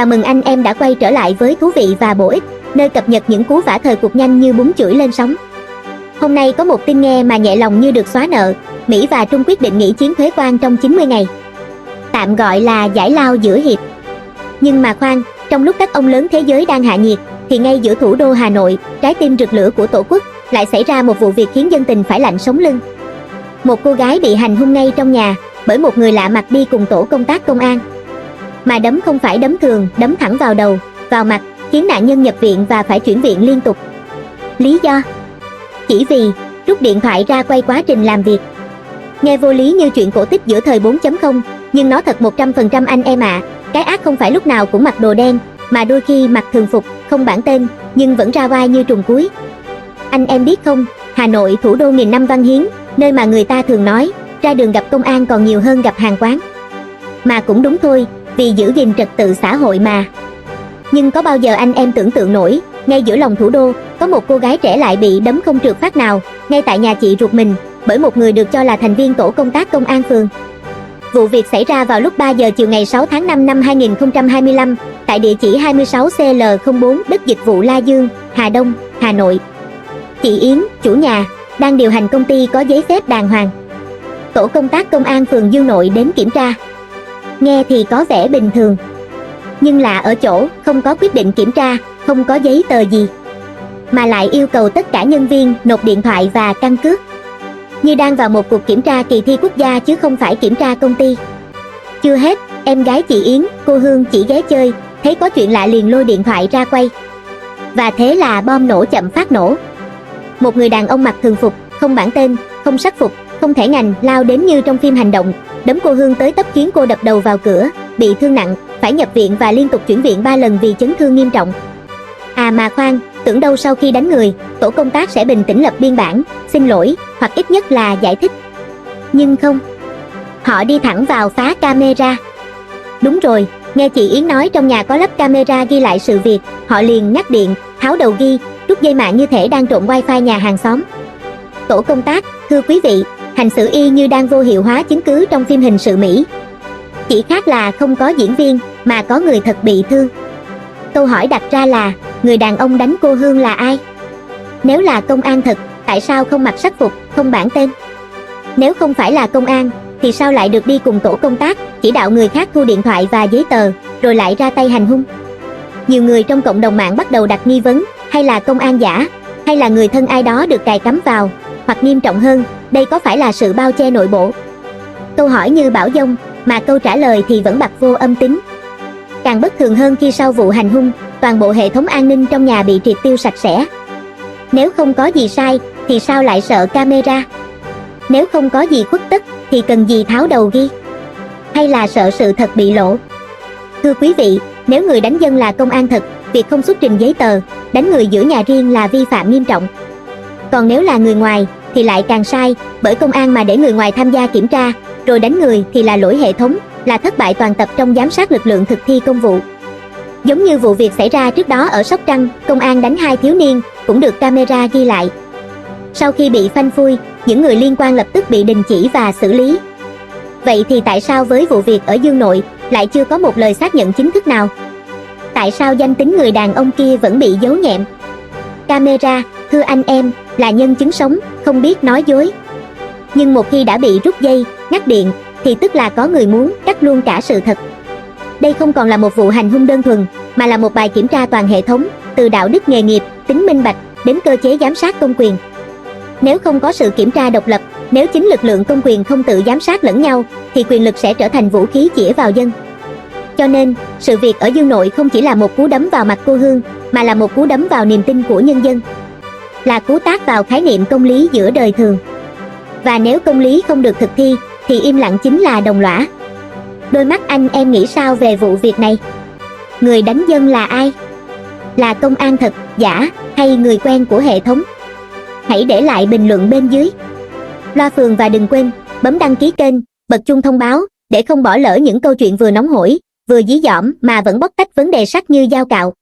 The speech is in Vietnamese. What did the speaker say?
Chào mừng anh em đã quay trở lại với thú vị và bổ ích, nơi cập nhật những cú vả thời cuộc nhanh như bún chửi lên sóng. Hôm nay có một tin nghe mà nhẹ lòng như được xóa nợ. Mỹ và Trung quyết định nghỉ chiến thuế quan trong 90 ngày. Tạm gọi là giải lao giữa hiệp. Nhưng mà khoan, trong lúc các ông lớn thế giới đang hạ nhiệt, thì ngay giữa thủ đô Hà Nội, trái tim rực lửa của Tổ quốc, lại xảy ra một vụ việc khiến dân tình phải lạnh sống lưng. Một cô gái bị hành hung ngay trong nhà, bởi một người lạ mặt đi cùng tổ công tác công an. Mà đấm không phải đấm thường, đấm thẳng vào đầu, vào mặt, khiến nạn nhân nhập viện và phải chuyển viện liên tục. Lý do? Chỉ vì rút điện thoại ra quay quá trình làm việc. Nghe vô lý như chuyện cổ tích giữa thời 4.0, nhưng nó thật 100% anh em ạ. Cái ác không phải lúc nào cũng mặc đồ đen, mà đôi khi mặc thường phục, không bản tên, nhưng vẫn ra vai như trùng cuối. Anh em biết không, Hà Nội thủ đô nghìn năm văn hiến, nơi mà người ta thường nói, ra đường gặp công an còn nhiều hơn gặp hàng quán. Mà cũng đúng thôi, vì giữ gìn trật tự xã hội mà. Nhưng có bao giờ anh em tưởng tượng nổi, ngay giữa lòng thủ đô, có một cô gái trẻ lại bị đấm không trượt phát nào, ngay tại nhà chị ruột mình, bởi một người được cho là thành viên tổ công tác công an phường. Vụ việc xảy ra vào lúc 3 giờ chiều ngày 6 tháng 5 năm 2025, tại địa chỉ 26CL04 đất dịch vụ La Dương, Hà Đông, Hà Nội. Chị Yến, chủ nhà, đang điều hành công ty có giấy phép đàng hoàng. Tổ công tác công an phường Dương Nội đến kiểm tra. Nghe thì có vẻ bình thường, nhưng lạ ở chỗ không có quyết định kiểm tra, không có giấy tờ gì, mà lại yêu cầu tất cả nhân viên nộp điện thoại và căn cước, như đang vào một cuộc kiểm tra kỳ thi quốc gia chứ không phải kiểm tra công ty. Chưa hết, em gái chị Yến, cô Hương chỉ ghé chơi, thấy có chuyện lạ liền lôi điện thoại ra quay. Và thế là bom nổ chậm phát nổ. Một người đàn ông mặc thường phục, không bản tên, không sắc phục, không thẻ ngành, lao đến như trong phim hành động, đấm cô Hương tới tấp khiến cô đập đầu vào cửa, bị thương nặng, phải nhập viện và liên tục chuyển viện 3 lần vì chấn thương nghiêm trọng. À mà khoan, tưởng đâu sau khi đánh người, tổ công tác sẽ bình tĩnh lập biên bản, xin lỗi, hoặc ít nhất là giải thích. Nhưng không. Họ đi thẳng vào phá camera. Đúng rồi, nghe chị Yến nói trong nhà có lắp camera ghi lại sự việc, họ liền ngắt điện, tháo đầu ghi, rút dây mạng như thể đang trộm wifi nhà hàng xóm. Tổ công tác, thưa quý vị, hành xử y như đang vô hiệu hóa chứng cứ trong phim hình sự Mỹ. Chỉ khác là không có diễn viên, mà có người thật bị thương. Câu hỏi đặt ra là, người đàn ông đánh cô Hương là ai? Nếu là công an thật, tại sao không mặc sắc phục, không bản tên? Nếu không phải là công an, thì sao lại được đi cùng tổ công tác, chỉ đạo người khác thu điện thoại và giấy tờ, rồi lại ra tay hành hung? Nhiều người trong cộng đồng mạng bắt đầu đặt nghi vấn, hay là công an giả, hay là người thân ai đó được cài cắm vào, hoặc nghiêm trọng hơn, đây có phải là sự bao che nội bộ? Câu hỏi như bão dông, mà câu trả lời thì vẫn bặt vô âm tín. Càng bất thường hơn khi sau vụ hành hung, toàn bộ hệ thống an ninh trong nhà bị triệt tiêu sạch sẽ. Nếu không có gì sai, thì sao lại sợ camera? Nếu không có gì khuất tất, thì cần gì tháo đầu ghi? Hay là sợ sự thật bị lộ? Thưa quý vị, nếu người đánh dân là công an thật, việc không xuất trình giấy tờ, đánh người giữa nhà riêng là vi phạm nghiêm trọng. Còn nếu là người ngoài, thì lại càng sai, bởi công an mà để người ngoài tham gia kiểm tra, rồi đánh người thì là lỗi hệ thống, là thất bại toàn tập trong giám sát lực lượng thực thi công vụ. Giống như vụ việc xảy ra trước đó ở Sóc Trăng, công an đánh 2 thiếu niên, cũng được camera ghi lại. Sau khi bị phanh phui, những người liên quan lập tức bị đình chỉ và xử lý. Vậy thì tại sao với vụ việc ở Dương Nội, lại chưa có một lời xác nhận chính thức nào? Tại sao danh tính người đàn ông kia vẫn bị giấu nhẹm? Camera, thưa anh em, là nhân chứng sống, không biết nói dối. Nhưng một khi đã bị rút dây, ngắt điện, thì tức là có người muốn cắt luôn cả sự thật. Đây không còn là một vụ hành hung đơn thuần, mà là một bài kiểm tra toàn hệ thống, từ đạo đức nghề nghiệp, tính minh bạch, đến cơ chế giám sát công quyền. Nếu không có sự kiểm tra độc lập, nếu chính lực lượng công quyền không tự giám sát lẫn nhau, thì quyền lực sẽ trở thành vũ khí chĩa vào dân. Cho nên, sự việc ở Dương Nội không chỉ là một cú đấm vào mặt cô Hương, mà là một cú đấm vào niềm tin của nhân dân. Là cú tát vào khái niệm công lý giữa đời thường. Và nếu công lý không được thực thi, thì im lặng chính là đồng lõa. Đôi mắt anh em nghĩ sao về vụ việc này? Người đánh dân là ai? Là công an thật, giả, hay người quen của hệ thống? Hãy để lại bình luận bên dưới. Loa Phường và đừng quên bấm đăng ký kênh, bật chuông thông báo để không bỏ lỡ những câu chuyện vừa nóng hổi, vừa dí dỏm mà vẫn bóc tách vấn đề sắc như dao cạo.